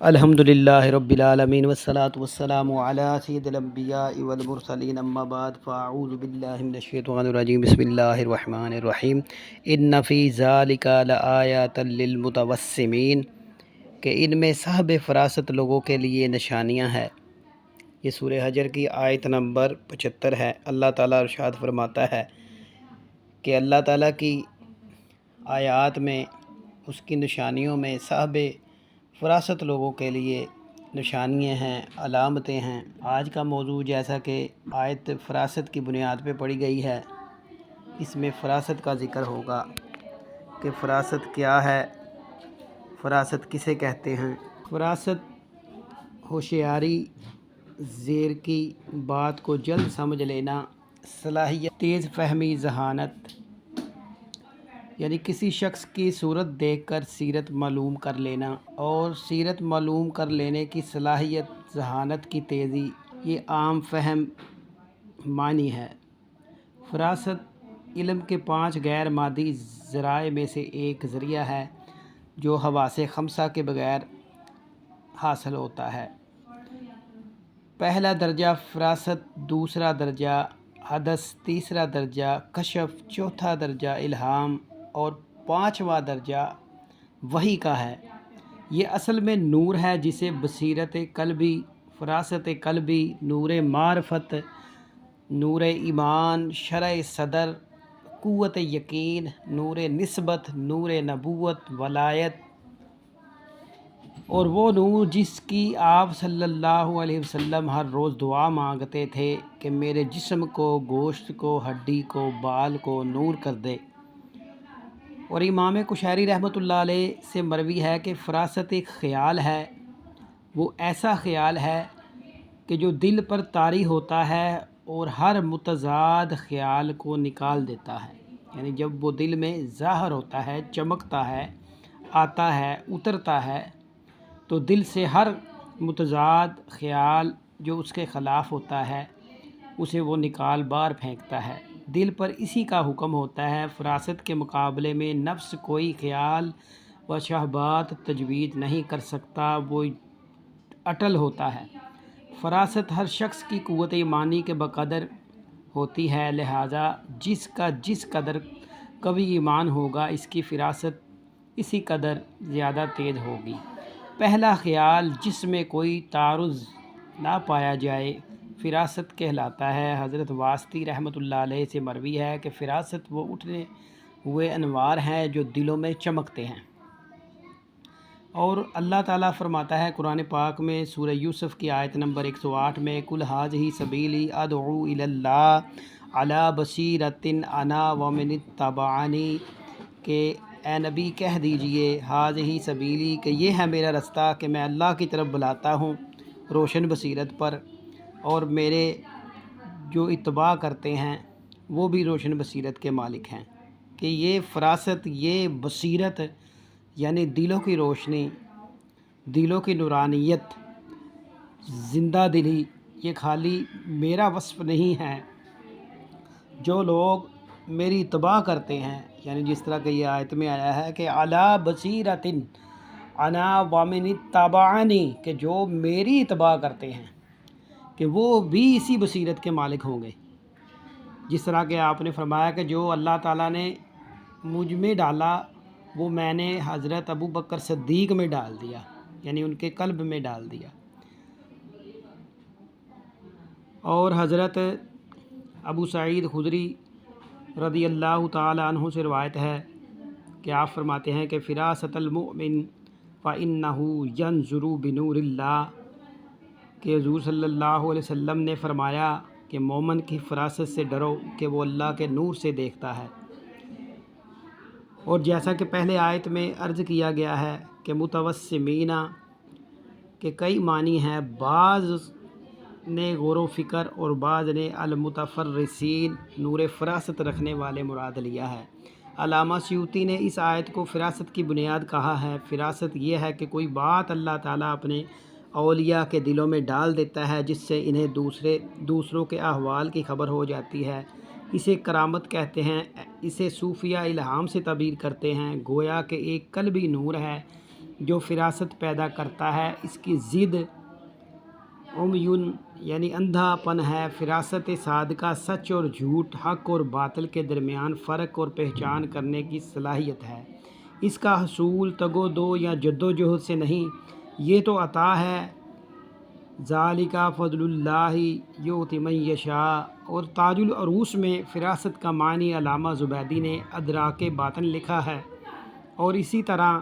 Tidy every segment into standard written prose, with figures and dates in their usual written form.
الحمدللہ رب العالمین والصلاة والسلام علی سید الانبیاء والمرسلین اما بعد فاعوذ باللہ من الشیطان الرجیم بسم اللہ الرحمن الرحیم ان فی ذالک لآیات للمتوسمین کہ ان میں صاحب فراست لوگوں کے لیے نشانیاں ہیں۔ یہ سورہ حجر کی آیت نمبر 75 ہے۔ اللہ تعالیٰ ارشاد فرماتا ہے کہ اللہ تعالیٰ کی آیات میں، اس کی نشانیوں میں صاحب فراست لوگوں کے لیے نشانیاں ہیں، علامتیں ہیں۔ آج کا موضوع جیسا کہ آیت فراست کی بنیاد پہ پڑھی گئی ہے، اس میں فراست کا ذکر ہوگا کہ فراست کیا ہے، فراست کسے کہتے ہیں۔ فراست ہوشیاری، زیر کی بات کو جلد سمجھ لینا، صلاحیت، تیز فہمی، ذہانت، یعنی کسی شخص کی صورت دیکھ کر سیرت معلوم کر لینا اور سیرت معلوم کر لینے کی صلاحیت، ذہانت کی تیزی، یہ عام فہم معنی ہے۔ فراست علم کے 5 غیر مادی ذرائع میں سے ایک ذریعہ ہے جو حواس خمسہ کے بغیر حاصل ہوتا ہے۔ پہلا درجہ فراست، دوسرا درجہ حدس، تیسرا درجہ کشف، چوتھا درجہ الہام اور 5واں درجہ وحی کا ہے۔ یہ اصل میں نور ہے جسے بصیرت قلبی، فراست قلبی، نور معرفت، نور ایمان، شرع صدر، قوت یقین، نور نسبت، نور نبوت، ولایت، اور وہ نور جس کی آپ صلی اللہ علیہ وسلم ہر روز دعا مانگتے تھے کہ میرے جسم کو، گوشت کو، ہڈی کو، بال کو نور کر دے۔ اور امام کشیری رحمۃ اللہ علیہ سے مروی ہے کہ فراست ایک خیال ہے، وہ ایسا خیال ہے کہ جو دل پر طاری ہوتا ہے اور ہر متضاد خیال کو نکال دیتا ہے۔ یعنی جب وہ دل میں ظاہر ہوتا ہے، چمکتا ہے، آتا ہے، اترتا ہے، تو دل سے ہر متضاد خیال جو اس کے خلاف ہوتا ہے اسے وہ نکال باہر پھینکتا ہے۔ دل پر اسی کا حکم ہوتا ہے۔ فراست کے مقابلے میں نفس کوئی خیال و شہبات تجوید نہیں کر سکتا، وہ اٹل ہوتا ہے۔ فراست ہر شخص کی قوت ایمانی کے بقدر ہوتی ہے، لہٰذا جس کا جس قدر قوی ایمان ہوگا، اس کی فراست اسی قدر زیادہ تیز ہوگی۔ پہلا خیال جس میں کوئی تعارض نہ پایا جائے فراست کہلاتا ہے۔ حضرت واسطی رحمۃ اللہ علیہ سے مروی ہے کہ فراست وہ اٹھنے ہوئے انوار ہیں جو دلوں میں چمکتے ہیں۔ اور اللہ تعالیٰ فرماتا ہے قرآن پاک میں سورہ یوسف کی آیت نمبر 108 میں قُلْ هَٰذِهِ سَبِیلِی أَدْعُو إِلَى اللَّهِ عَلَىٰ بَصِیرَةٍ أَنَا وَمَنِ اتَّبَعَنِی کہ اے نبی کہہ دیجئے هَٰذِهِ سَبِیلِی کہ یہ ہے میرا رستہ، کہ میں اللہ کی طرف بلاتا ہوں روشن بصیرت پر، اور میرے جو اتباع کرتے ہیں وہ بھی روشن بصیرت کے مالک ہیں۔ کہ یہ فراست، یہ بصیرت یعنی دلوں کی روشنی، دلوں کی نورانیت، زندہ دلی، یہ خالی میرا وصف نہیں ہے۔ جو لوگ میری اتباع کرتے ہیں، یعنی جس طرح کہ یہ آیت میں آیا ہے کہ عَلَىٰ بَصِیرَةٍ أَنَا وَمَنِ اتَّبَعَنِی کہ جو میری اتباع کرتے ہیں کہ وہ بھی اسی بصیرت کے مالک ہوں گے۔ جس طرح کہ آپ نے فرمایا کہ جو اللہ تعالیٰ نے مجھ میں ڈالا وہ میں نے حضرت ابو بکر صدیق میں ڈال دیا، یعنی ان کے قلب میں ڈال دیا۔ اور حضرت ابو سعید خدری رضی اللہ تعالیٰ عنہ سے روایت ہے کہ آپ فرماتے ہیں کہ فراست المؤمن فإنه ينظر بنور اللہ کہ حضور صلی اللہ علیہ وسلم نے فرمایا کہ مومن کی فراست سے ڈرو کہ وہ اللہ کے نور سے دیکھتا ہے۔ اور جیسا کہ پہلے آیت میں عرض کیا گیا ہے کہ متوسمین کے کئی معنی ہیں، بعض نے غور و فکر اور بعض نے المتفرسین نور فراست رکھنے والے مراد لیا ہے۔ علامہ سیوطی نے اس آیت کو فراست کی بنیاد کہا ہے۔ فراست یہ ہے کہ کوئی بات اللہ تعالیٰ اپنے اولیاء کے دلوں میں ڈال دیتا ہے جس سے انہیں دوسروں کے احوال کی خبر ہو جاتی ہے۔ اسے کرامت کہتے ہیں۔ اسے صوفیہ الہام سے تعبیر کرتے ہیں۔ گویا کہ ایک قلبی نور ہے جو فراست پیدا کرتا ہے اس کی ضد عمیون یعنی اندھا پن ہے۔ فراست صادقہ سچ اور جھوٹ، حق اور باطل کے درمیان فرق اور پہچان کرنے کی صلاحیت ہے۔ اس کا حصول تگ و دو یا جد و جہد سے نہیں، یہ تو عطا ہے۔ ذالک فضل اللہ یؤتی من یشاء۔ اور تاج العروس میں فراست کا معنی علامہ زبیدی نے ادراک باطن لکھا ہے، اور اسی طرح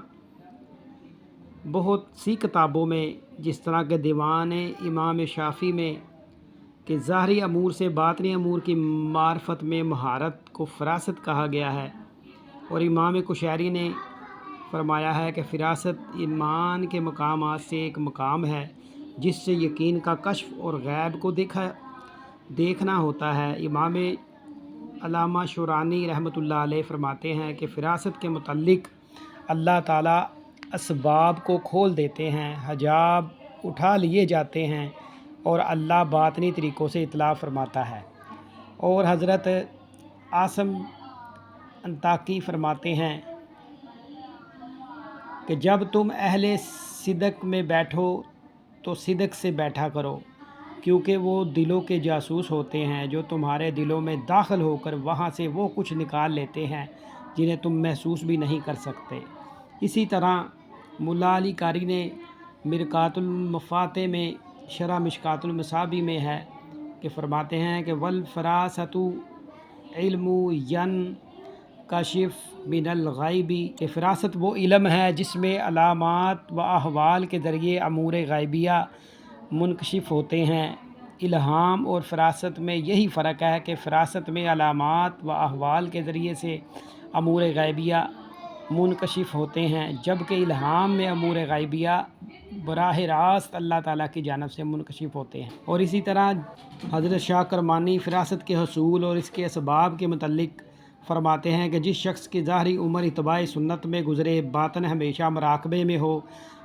بہت سی کتابوں میں، جس طرح کہ دیوان امام شافعی میں، کہ ظاہری امور سے باطنی امور کی معرفت میں مہارت کو فراست کہا گیا ہے۔ اور امام کشیری نے فرمایا ہے کہ فراست ایمان کے مقامات سے ایک مقام ہے جس سے یقین کا کشف اور غیب کو دیکھنا ہوتا ہے۔ امام علامہ شورانی رحمۃ اللہ علیہ فرماتے ہیں کہ فراست کے متعلق اللہ تعالیٰ اسباب کو کھول دیتے ہیں، حجاب اٹھا لیے جاتے ہیں، اور اللہ باطنی طریقوں سے اطلاع فرماتا ہے۔ اور حضرت عاصم انطاکی فرماتے ہیں کہ جب تم اہل صدق میں بیٹھو تو صدق سے بیٹھا کرو، کیونکہ وہ دلوں کے جاسوس ہوتے ہیں جو تمہارے دلوں میں داخل ہو کر وہاں سے وہ کچھ نکال لیتے ہیں جنہیں تم محسوس بھی نہیں کر سکتے۔ اسی طرح ملا علی قاری نے مرقات المفاتح میں شرح مشکات المصابیح میں ہے کہ فرماتے ہیں کہ والفراست علم ینکشف من الغیب، کہ فراست وہ علم ہے جس میں علامات و احوال کے ذریعے امور غیبیہ منکشف ہوتے ہیں۔ الہام اور فراست میں یہی فرق ہے کہ فراست میں علامات و احوال کے ذریعے سے امور غیبیہ منکشف ہوتے ہیں، جبکہ الہام میں امور غیبیہ براہ راست اللہ تعالیٰ کی جانب سے منکشف ہوتے ہیں۔ اور اسی طرح حضرت شاہ کرمانی فراست کے حصول اور اس کے اسباب کے متعلق فرماتے ہیں کہ جس شخص کی ظاہری عمر اتباع سنت میں گزرے، باطن ہمیشہ مراقبے میں ہو،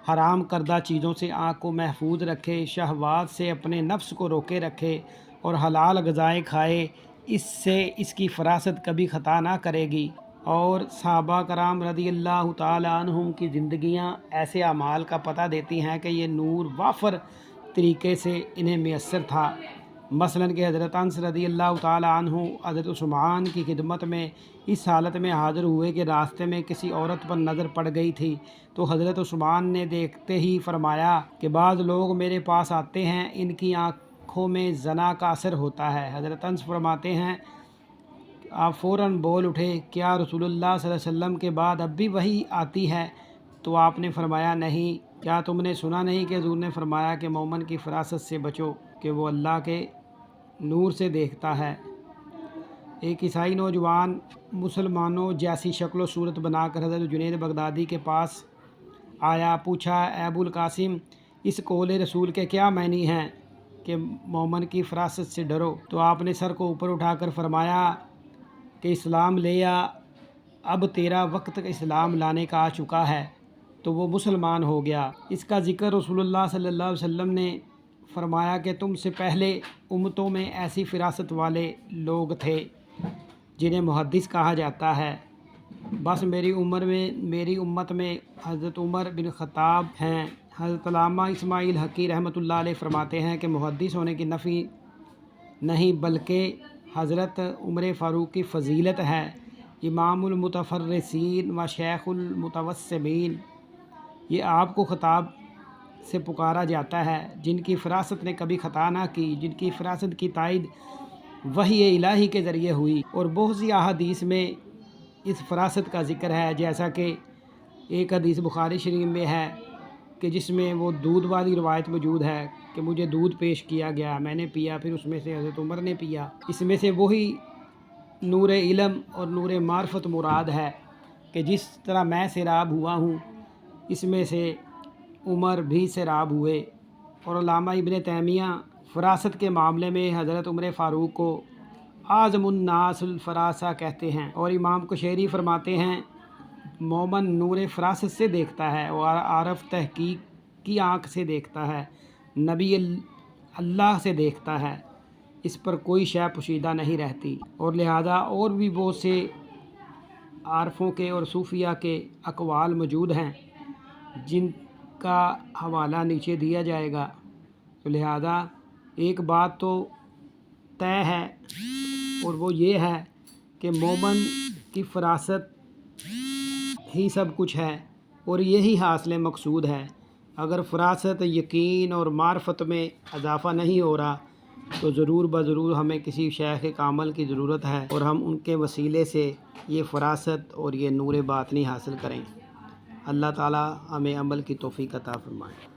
حرام کردہ چیزوں سے آنکھ کو محفوظ رکھے، شہوات سے اپنے نفس کو روکے رکھے اور حلال غذائیں کھائے، اس سے اس کی فراست کبھی خطا نہ کرے گی۔ اور صحابہ کرام رضی اللہ تعالیٰ عنہم کی زندگیاں ایسے اعمال کا پتہ دیتی ہیں کہ یہ نور وافر طریقے سے انہیں میسر تھا۔ مثلاً کہ حضرت انس رضی اللہ تعالیٰ عنہ حضرت عثمان کی خدمت میں اس حالت میں حاضر ہوئے کہ راستے میں کسی عورت پر نظر پڑ گئی تھی، تو حضرت عثمان نے دیکھتے ہی فرمایا کہ بعض لوگ میرے پاس آتے ہیں، ان کی آنکھوں میں زنا کا اثر ہوتا ہے۔ حضرت انس فرماتے ہیں آپ فوراً بول اٹھے، کیا رسول اللہ صلی اللہ علیہ وسلم کے بعد اب بھی وحی آتی ہے؟ تو آپ نے فرمایا نہیں۔ کیا تم نے سنا نہیں کہ حضور نے فرمایا کہ مومن کی فراست سے بچو کہ وہ اللہ کے نور سے دیکھتا ہے۔ ایک عیسائی نوجوان مسلمانوں جیسی شکل و صورت بنا کر حضرت جنید بغدادی کے پاس آیا، پوچھا اے ابو القاسم، اس قول رسول کے کیا معنی ہیں کہ مومن کی فراست سے ڈرو؟ تو آپ نے سر کو اوپر اٹھا کر فرمایا کہ اسلام لے آ، اب تیرا وقت اسلام لانے کا آ چکا ہے، تو وہ مسلمان ہو گیا۔ اس کا ذکر رسول اللہ صلی اللہ علیہ وسلم نے فرمایا کہ تم سے پہلے امتوں میں ایسی فراست والے لوگ تھے جنہیں محدث کہا جاتا ہے، بس میری امت میں حضرت عمر بن خطاب ہیں۔ حضرت علامہ اسماعیل حقی رحمۃ اللہ علیہ فرماتے ہیں کہ محدث ہونے کی نفی نہیں بلکہ حضرت عمر فاروق کی فضیلت ہے، امام المتفرسین و شیخ المتوسمین۔ یہ آپ کو خطاب سے پکارا جاتا ہے جن کی فراست نے کبھی خطا نہ کی، جن کی فراست کی تائید وحی الہی کے ذریعے ہوئی۔ اور بہت سی احادیث میں اس فراست کا ذکر ہے، جیسا کہ ایک حدیث بخاری شریف میں ہے کہ جس میں وہ دودھ والی روایت موجود ہے کہ مجھے دودھ پیش کیا گیا، میں نے پیا، پھر اس میں سے حضرت عمر نے پیا۔ اس میں سے وہی نور علم اور نور معرفت مراد ہے کہ جس طرح میں سیراب ہوا ہوں، اس میں سے عمر بھی سیراب ہوئے۔ اور علامہ ابن تیمیہ فراست کے معاملے میں حضرت عمر فاروق کو اعظم الناس الفراسہ کہتے ہیں۔ اور امام کشیری فرماتے ہیں مومن نور فراست سے دیکھتا ہے اور عارف تحقیق کی آنکھ سے دیکھتا ہے، نبی اللہ سے دیکھتا ہے، اس پر کوئی شے پوشیدہ نہیں رہتی۔ اور لہذا اور بھی بہت سے عارفوں کے اور صوفیہ کے اقوال موجود ہیں جن کا حوالہ نیچے دیا جائے گا۔ تو لہذا ایک بات تو طے ہے، اور وہ یہ ہے کہ مومن کی فراست ہی سب کچھ ہے، اور یہی حاصل مقصود ہے۔ اگر فراست، یقین اور معرفت میں اضافہ نہیں ہو رہا تو ضرور بضرور ہمیں کسی شیخ کامل کی ضرورت ہے، اور ہم ان کے وسیلے سے یہ فراست اور یہ نور باطنی حاصل کریں۔ اللہ تعالی ہمیں عمل کی توفیق عطا فرمائے۔